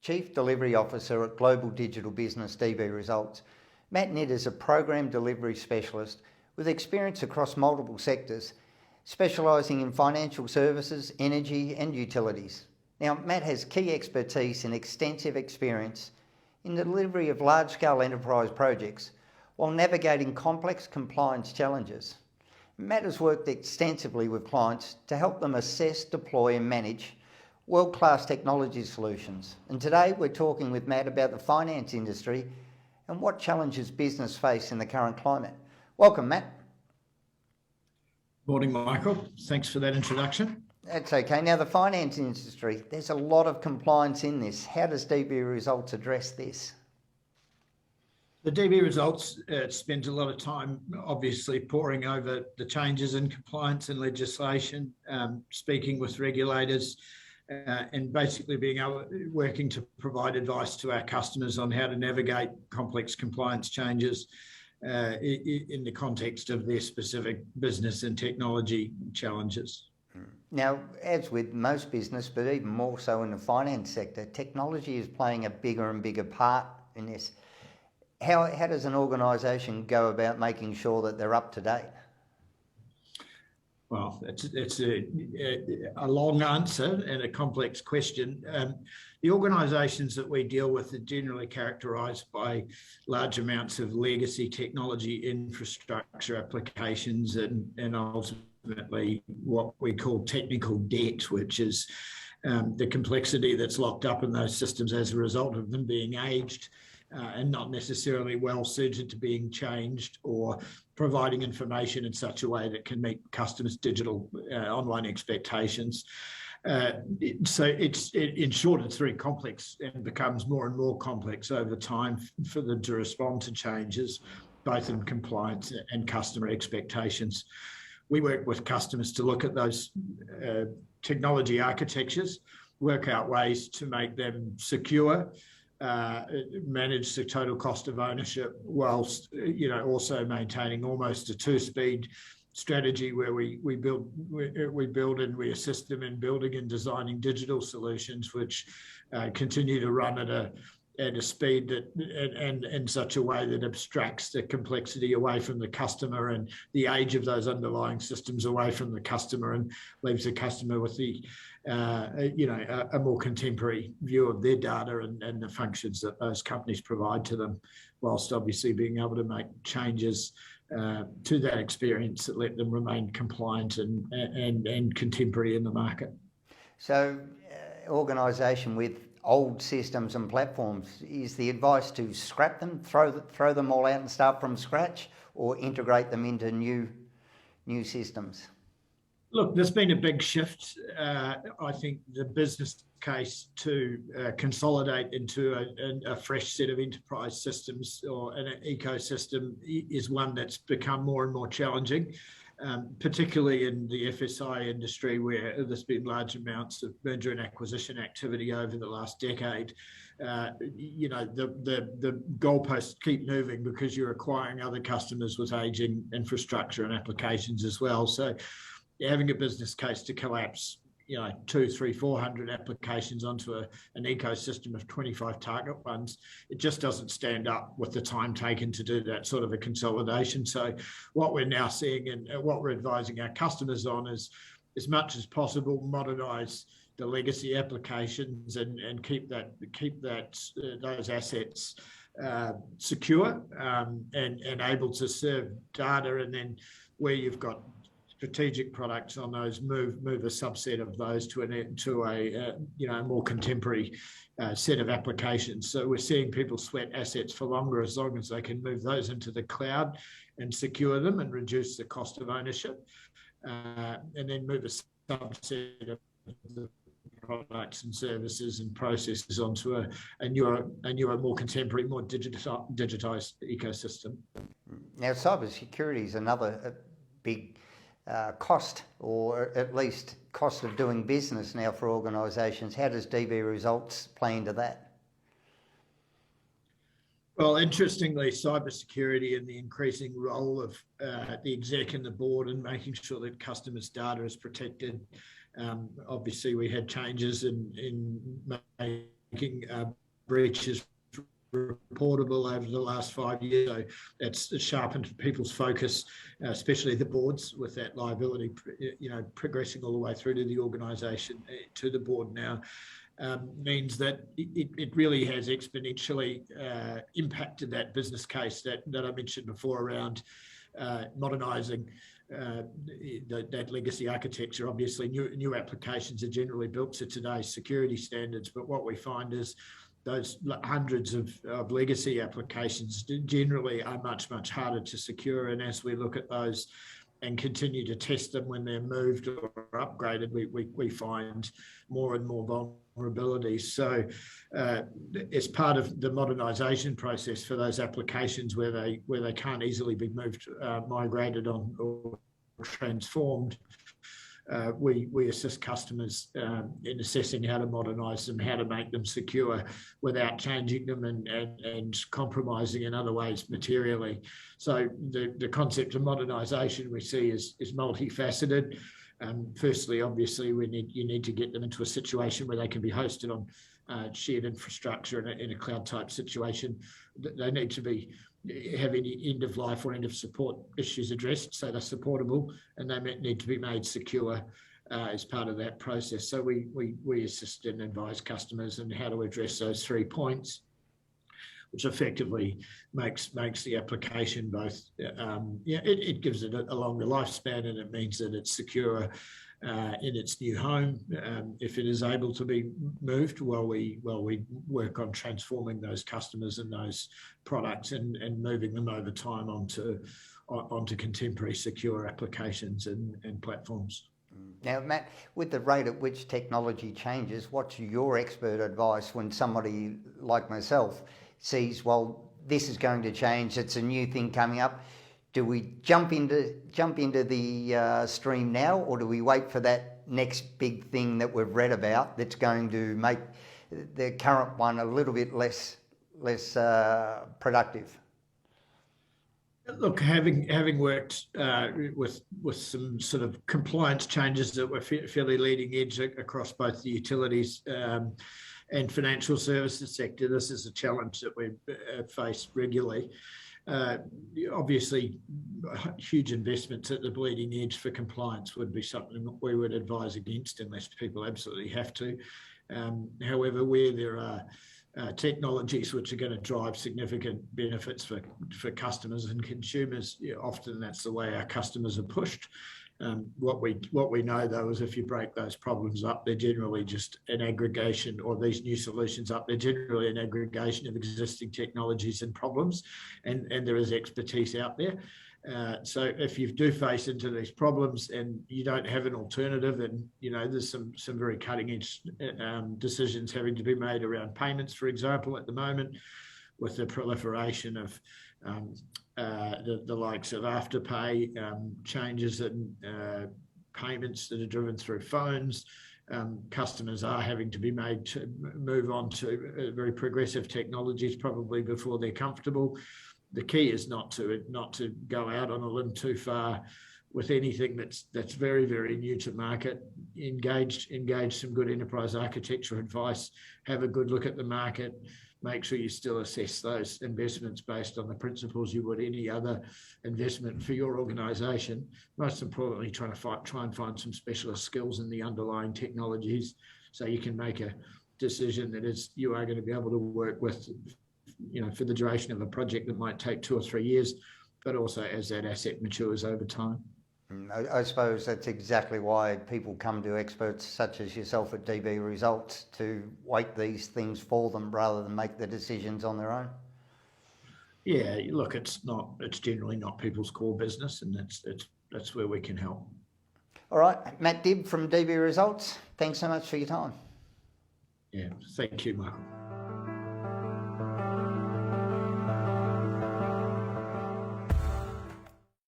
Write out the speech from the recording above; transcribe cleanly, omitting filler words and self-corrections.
Chief Delivery Officer at Global Digital Business DB Results. Matt Nidd is a program delivery specialist with experience across multiple sectors, specialising in financial services, energy and utilities. Now, Matt has key expertise and extensive experience in the delivery of large-scale enterprise projects while navigating complex compliance challenges. Matt has worked extensively with clients to help them assess, deploy and manage world-class technology solutions. And today we're talking with Matt about the finance industry and what challenges business face in the current climate. Welcome, Matt. Morning, Michael. Thanks for that introduction. That's okay. Now, the finance industry, there's a lot of compliance in this. How does DB Results address this? The DB Results spends a lot of time, obviously, poring over the changes in compliance and legislation, speaking with regulators, and basically working to provide advice to our customers on how to navigate complex compliance changes in the context of their specific business and technology challenges. Now, as with most business, but even more so in the finance sector, technology is playing a bigger and bigger part in this. How does an organisation go about making sure that they're up to date? Well, it's a long answer and a complex question. The organisations that we deal with are generally characterised by large amounts of legacy technology infrastructure applications and ultimately what we call technical debt, which is the complexity that's locked up in those systems as a result of them being aged and not necessarily well suited to being changed or providing information in such a way that can meet customers' digital online expectations. So in short, it's very complex and becomes more and more complex over time for them to respond to changes, both in compliance and customer expectations. We work with customers to look at those technology architectures, work out ways to make them secure, manage the total cost of ownership, whilst also maintaining almost a two-speed strategy where we build and we assist them in building and designing digital solutions which continue to run at a speed that and in such a way that abstracts the complexity away from the customer and the age of those underlying systems away from the customer and leaves the customer with a more contemporary view of their data and the functions that those companies provide to them, whilst obviously being able to make changes to that experience that let them remain compliant and contemporary in the market. So, organisation with old systems and platforms, is the advice to scrap them, throw them all out and start from scratch, or integrate them into new systems? Look, there's been a big shift. I think the business case to consolidate into a fresh set of enterprise systems or an ecosystem is one that's become more and more challenging, particularly in the FSI industry, where there's been large amounts of merger and acquisition activity over the last decade. The goalposts keep moving because you're acquiring other customers with aging infrastructure and applications as well. So having a business case to collapse 200, 300, 400 applications onto an ecosystem of 25 target ones, it just doesn't stand up with the time taken to do that sort of a consolidation. So what we're now seeing and what we're advising our customers on is, as much as possible, modernise the legacy applications and keep those assets secure and able to serve data, and then where you've got strategic products on those, move a subset of those to a more contemporary set of applications. So we're seeing people sweat assets for longer as long as they can move those into the cloud and secure them and reduce the cost of ownership, and then move a subset of the products and services and processes onto a newer, more contemporary, more digitized ecosystem. Now, cybersecurity is another big cost, or at least cost of doing business now for organisations. How does DB Results play into that? Well, interestingly, cybersecurity and the increasing role of the exec and the board in making sure that customers' data is protected. Obviously, we had changes in May making breaches reportable over the last 5 years. So that's sharpened people's focus, especially the boards, with that liability, progressing all the way through to the organisation, to the board now. Means that it really has exponentially impacted that business case that I mentioned before around modernising that legacy architecture. Obviously, new applications are generally built to today's security standards, but what we find is those hundreds of legacy applications generally are much, much harder to secure. And as we look at those and continue to test them when they're moved or upgraded, we find more and more vulnerabilities. So as part of the modernisation process for those applications where they can't easily be moved, migrated on or transformed, we assist customers in assessing how to modernise them, how to make them secure without changing them and compromising in other ways materially. So the concept of modernisation we see is multifaceted. Firstly, obviously, you need to get them into a situation where they can be hosted on shared infrastructure in a cloud type situation. They need to have any end of life or end of support issues addressed, so they're supportable, and they need to be made secure as part of that process. So we assist and advise customers on how to address those 3 points, which effectively makes the application both, it gives it a longer lifespan, and it means that it's secure in its new home if it is able to be moved while we work on transforming those customers and those products and moving them over time onto contemporary secure applications and platforms. Now, Matt, with the rate at which technology changes, what's your expert advice when somebody like myself sees, well, this is going to change, it's a new thing coming up? Do we jump into the stream now, or do we wait for that next big thing that we've read about that's going to make the current one a little bit less productive? Look, having worked with some sort of compliance changes that were fairly leading edge across both the utilities and financial services sector, this is a challenge that we face regularly. Obviously, huge investments at the bleeding edge for compliance would be something that we would advise against unless people absolutely have to. However, where there are technologies which are going to drive significant benefits for customers and consumers, often that's the way our customers are pushed. What we know, though, is if you break those problems up, they're generally just an aggregation, or these new solutions up, they're generally an aggregation of existing technologies and problems, and there is expertise out there. So if you do face into these problems and you don't have an alternative, and there's some very cutting edge decisions having to be made around payments, for example, at the moment, with the proliferation of the likes of Afterpay, changes in payments that are driven through phones. Customers are having to be made to move on to very progressive technologies probably before they're comfortable. The key is not to go out on a limb too far with anything that's very, very new to market. Engage some good enterprise architecture advice, have a good look at the market, make sure you still assess those investments based on the principles you would any other investment for your organisation. Most importantly, try and find some specialist skills in the underlying technologies so you can make a decision that you are going to be able to work with, for the duration of a project that might take 2 or 3 years, but also as that asset matures over time. I suppose that's exactly why people come to experts such as yourself at DB Results to weight these things for them rather than make the decisions on their own. Yeah, look, it's generally not people's core business, and that's where we can help. All right, Matt Dibb from DB Results, thanks so much for your time. Yeah, thank you, Michael.